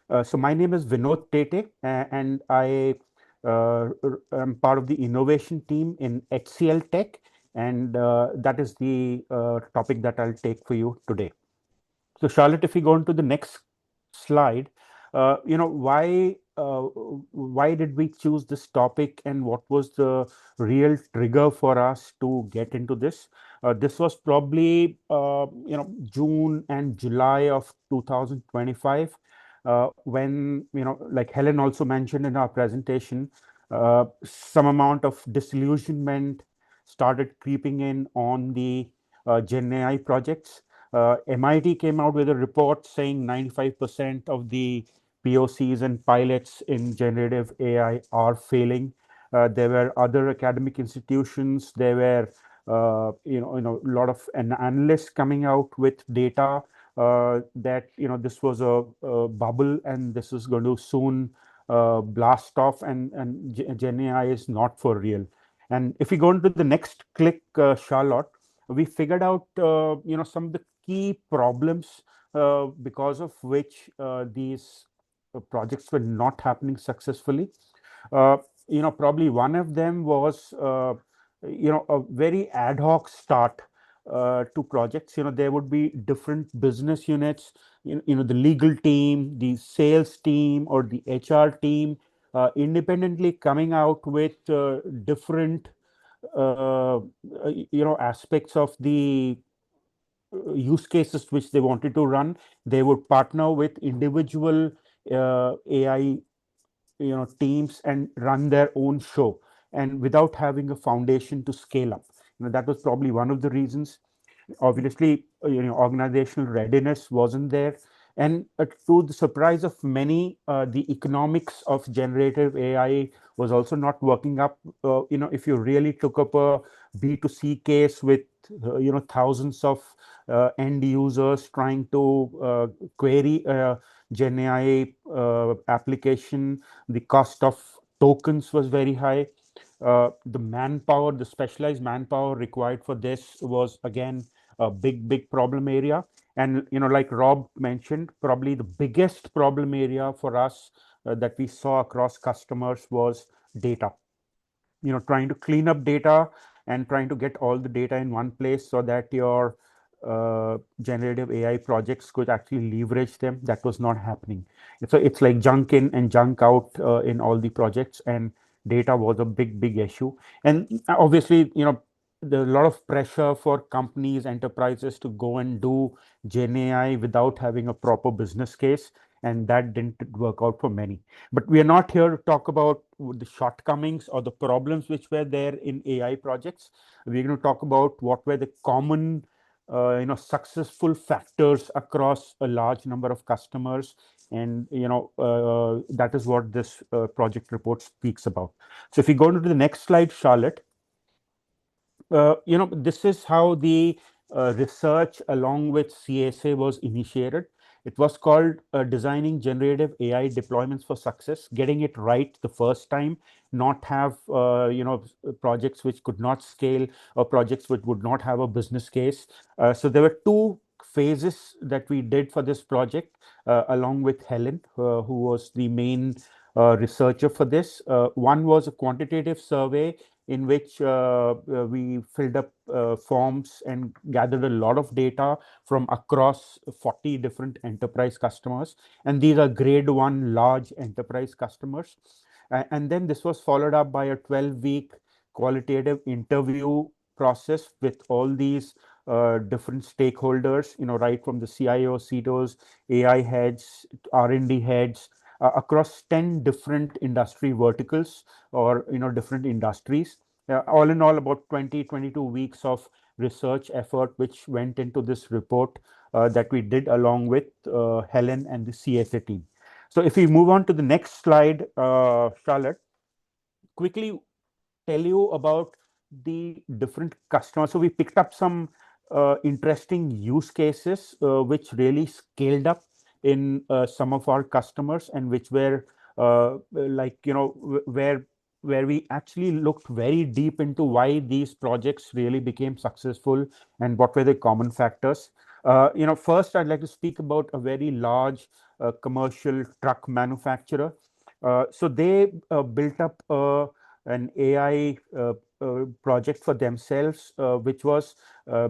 So my name is Vinod Tete, and I am part of the innovation team in HCLTech, and that is the topic that I'll take for you today. So Charlotte, if we go on to the next slide, why did we choose this topic, and what was the real trigger for us to get into this? This was probably June and July of 2025, when like Helen also mentioned in our presentation, some amount of disillusionment started creeping in on the Gen AI projects. MIT came out with a report saying 95% of the POCs and pilots in generative AI are failing. There were other academic institutions. There were, a lot of analysts coming out with data that this was a bubble and this is going to soon blast off, and Gen AI is not for real. And if we go into the next click, Charlotte, we figured out some of the key problems because of which these projects were not happening successfully. Uh, Probably one of them was a very ad hoc start to projects. There would be different business units, the legal team, the sales team, or the HR team, independently coming out with different aspects of the use cases which they wanted to run. They would partner with individual AI teams and run their own show, and without having a foundation to scale up. That was probably one of the reasons. Obviously, organizational readiness wasn't there, and to the surprise of many, the economics of generative AI was also not working up. If you really took up a B2C case with thousands of end users trying to query Gen AI application, the cost of tokens was very high. The manpower, the specialized manpower required for this was again a big problem area. And like Rob mentioned, probably the biggest problem area for us that we saw across customers was data. Trying to clean up data and trying to get all the data in one place so that your generative AI projects could actually leverage them. That was not happening. So it's like junk in and junk out in all the projects, and data was a big issue. And obviously, there's a lot of pressure for companies, enterprises to go and do Gen AI without having a proper business case, and that didn't work out for many. But we are not here to talk about the shortcomings or the problems which were there in AI projects. We're going to talk about what were the common, successful factors across a large number of customers, and that is what this project report speaks about. So if you go into the next slide, Charlotte, this is how the research along with CSA was initiated. It was called Designing Generative AI Deployments for Success, getting it right the first time, not have projects which could not scale or projects which would not have a business case. So there were two phases that we did for this project, along with Helen, who was the main researcher for this. One was a quantitative survey in which we filled up forms and gathered a lot of data from across 40 different enterprise customers. And these are grade one large enterprise customers. And then this was followed up by a 12-week qualitative interview process with all these different stakeholders, right from the CIO, CTOs, AI heads, R&D heads, across 10 different industry verticals, or different industries. All in all, about 22 weeks of research effort which went into this report that we did along with Helen and the CSA team. So if we move on to the next slide, Charlotte, quickly tell you about the different customers. So we picked up some interesting use cases which really scaled up in some of our customers, and which were where we actually looked very deep into why these projects really became successful and what were the common factors. First, I'd like to speak about a very large commercial truck manufacturer. So they built up an AI project for themselves, which was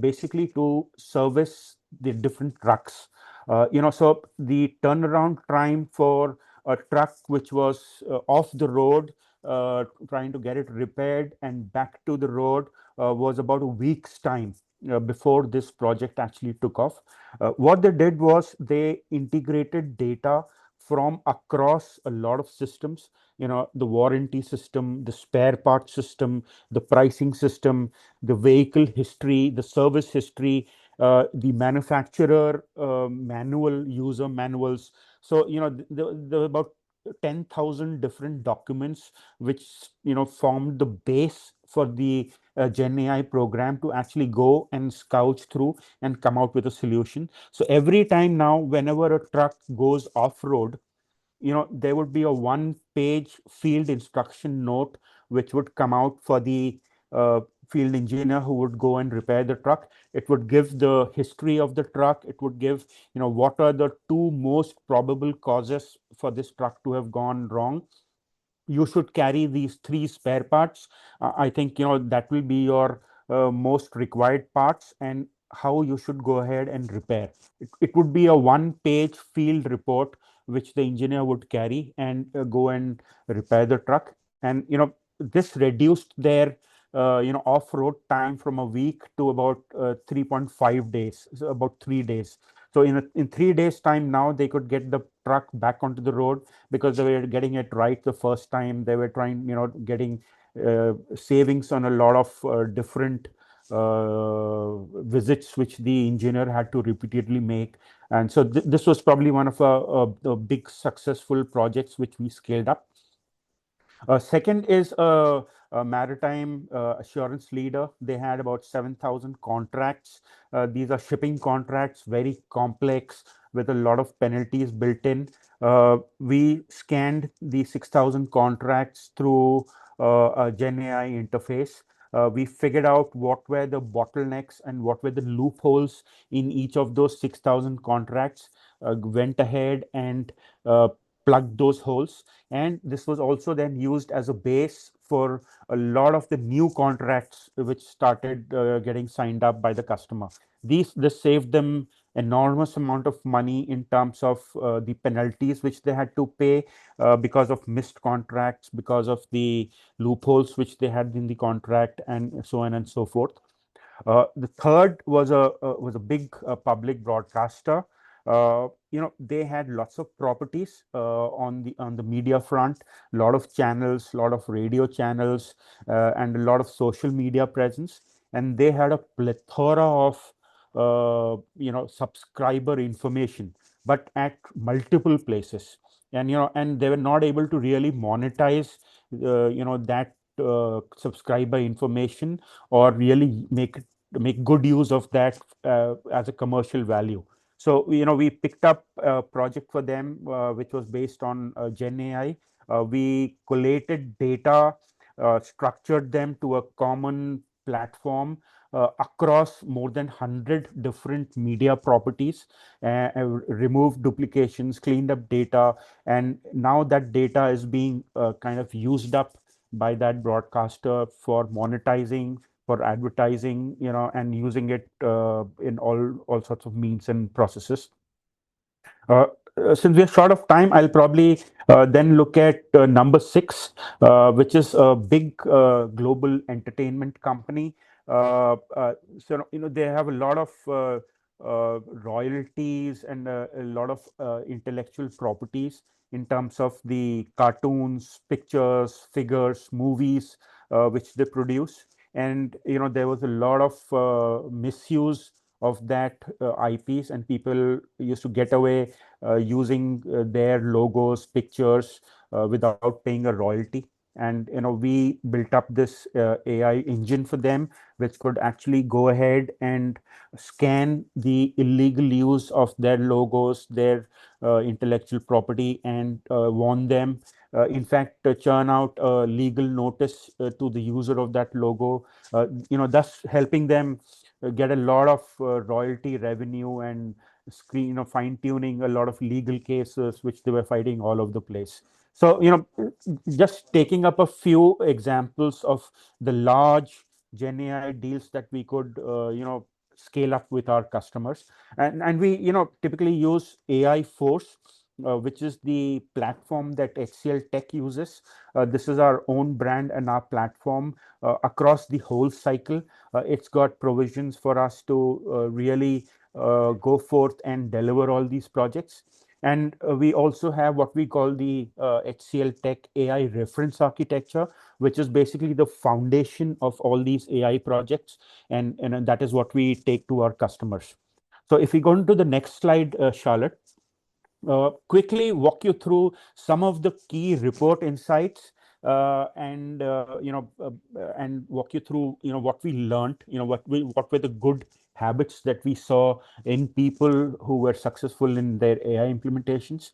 basically to service the different trucks. So the turnaround time for a truck which was off the road, trying to get it repaired and back to the road, was about a week's time before this project actually took off. What they did was they integrated data from across a lot of systems, the warranty system, the spare part system, the pricing system, the vehicle history, the service history, the manufacturer manual, user manuals. So, there were about 10,000 different documents which, formed the base for the Gen AI program to actually go and scout through and come out with a solution. So every time now, whenever a truck goes off road, there would be a one page field instruction note which would come out for the uh, field engineer who would go and repair the truck. It would give the history of the truck. It would give, what are the two most probable causes for this truck to have gone wrong. You should carry these three spare parts. I think, that will be your most required parts, and how you should go ahead and repair. It would be a one page field report which the engineer would carry and go and repair the truck. And this reduced their off-road time from a week to about 3.5 days, so about 3 days. So in 3 days time, now they could get the truck back onto the road, because they were getting it right the first time. They were trying, getting savings on a lot of different visits which the engineer had to repeatedly make. And so this was probably one of the big successful projects which we scaled up. Second is a maritime assurance leader. They had about 7,000 contracts. These are shipping contracts, very complex, with a lot of penalties built in. We scanned the 6,000 contracts through a GenAI interface. We figured out what were the bottlenecks and what were the loopholes in each of those 6,000 contracts, went ahead and plugged those holes. And this was also then used as a base for a lot of the new contracts which started getting signed up by the customer. This saved them enormous amount of money in terms of the penalties which they had to pay because of missed contracts, because of the loopholes which they had in the contract, and so on and so forth. The third was a big public broadcaster. They had lots of properties on the media front, a lot of channels, a lot of radio channels, and a lot of social media presence. And they had a plethora of subscriber information, but at multiple places. And and they were not able to really monetize that subscriber information, or really make good use of that as a commercial value. So we picked up a project for them which was based on Gen AI. We collated data, structured them to a common platform across more than 100 different media properties, removed duplications, cleaned up data, and now that data is being kind of used up by that broadcaster for monetizing, for advertising, and using it in all sorts of means and processes. Uh, since we're short of time, I'll probably then look at number six, which is a big global entertainment company. So they have a lot of royalties and a lot of intellectual properties in terms of the cartoons, pictures, figures, movies which they produce. And there was a lot of misuse of that IPs, and people used to get away using their logos, pictures without paying a royalty. And we built up this AI engine for them, which could actually go ahead and scan the illegal use of their logos, their intellectual property, and warn them. In fact, churn out a legal notice to the user of that logo, thus helping them get a lot of royalty revenue and fine tuning a lot of legal cases which they were fighting all over the place. So just taking up a few examples of the large Gen AI deals that we could scale up with our customers, and we typically use AI Force, which is the platform that HCLTech uses. This is our own brand and our platform across the whole cycle. It's got provisions for us to really go forth and deliver all these projects. And we also have what we call the HCLTech AI reference architecture, which is basically the foundation of all these AI projects. And that is what we take to our customers. So if we go into the next slide, Charlotte, quickly walk you through some of the key report insights, and walk you through what we learned, what were the good habits that we saw in people who were successful in their AI implementations.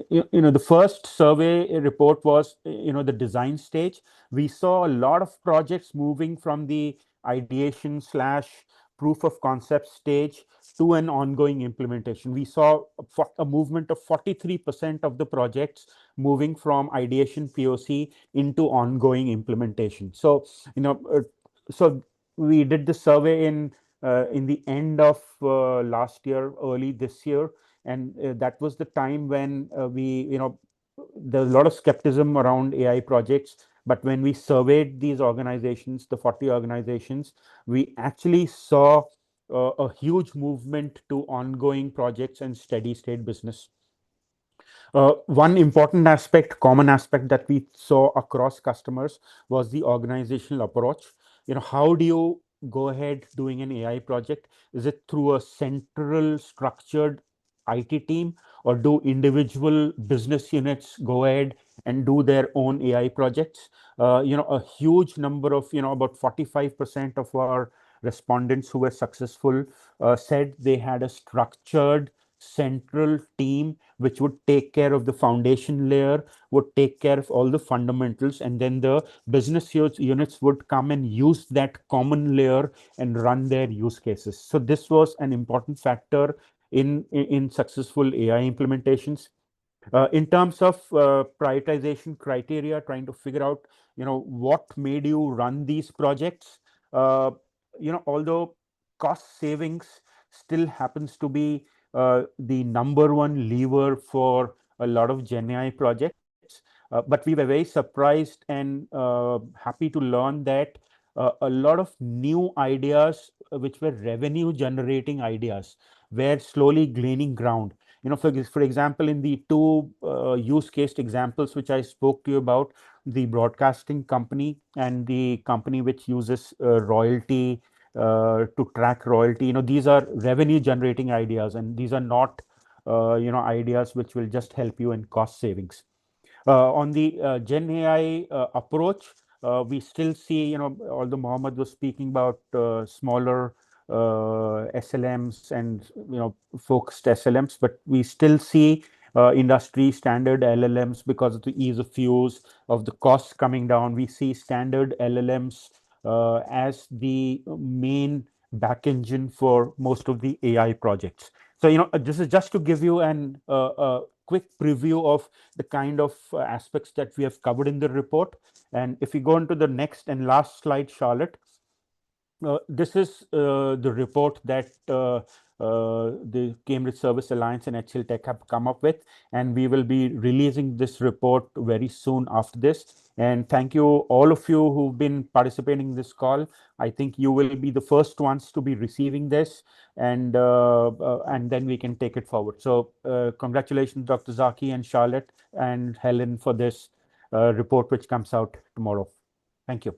The first survey report was the design stage. We saw a lot of projects moving from the ideation slash proof of concept stage to an ongoing implementation. We saw a movement of 43% of the projects moving from ideation POC into ongoing implementation. So, so we did the survey in the end of last year, early this year, and that was the time when there's a lot of skepticism around AI projects. But when we surveyed these organizations, the 40 organizations, we actually saw a huge movement to ongoing projects and steady state business. One important aspect, common aspect that we saw across customers was the organizational approach. How do you go ahead doing an AI project? Is it through a central structured IT team, or do individual business units go ahead and do their own AI projects? A huge number of, about 45% of our respondents who were successful said they had a structured central team which would take care of the foundation layer, would take care of all the fundamentals, and then the business units would come and use that common layer and run their use cases. So this was an important factor in successful AI implementations. In terms of prioritization criteria, trying to figure out, what made you run these projects. Although cost savings still happens to be the number one lever for a lot of GenAI projects, but we were very surprised and happy to learn that a lot of new ideas, which were revenue generating ideas, were slowly gaining ground. For example, in the two use case examples which I spoke to you about, the broadcasting company and the company which uses royalty to track royalty, these are revenue generating ideas, and these are not ideas which will just help you in cost savings. On the Gen AI approach, we still see, although Mohammed was speaking about smaller SLMs and focused SLMs, but we still see industry standard LLMs because of the ease of use, of the costs coming down. We see standard LLMs as the main back engine for most of the AI projects. So this is just to give you an quick preview of the kind of aspects that we have covered in the report. And if we go into the next and last slide, Charlotte, this is the report that the Cambridge Service Alliance and HCLTech have come up with, and we will be releasing this report very soon after this. And thank you, all of you who've been participating in this call. I think you will be the first ones to be receiving this, and then we can take it forward. So congratulations, Dr. Zaki and Charlotte and Helen, for this report which comes out tomorrow. Thank you.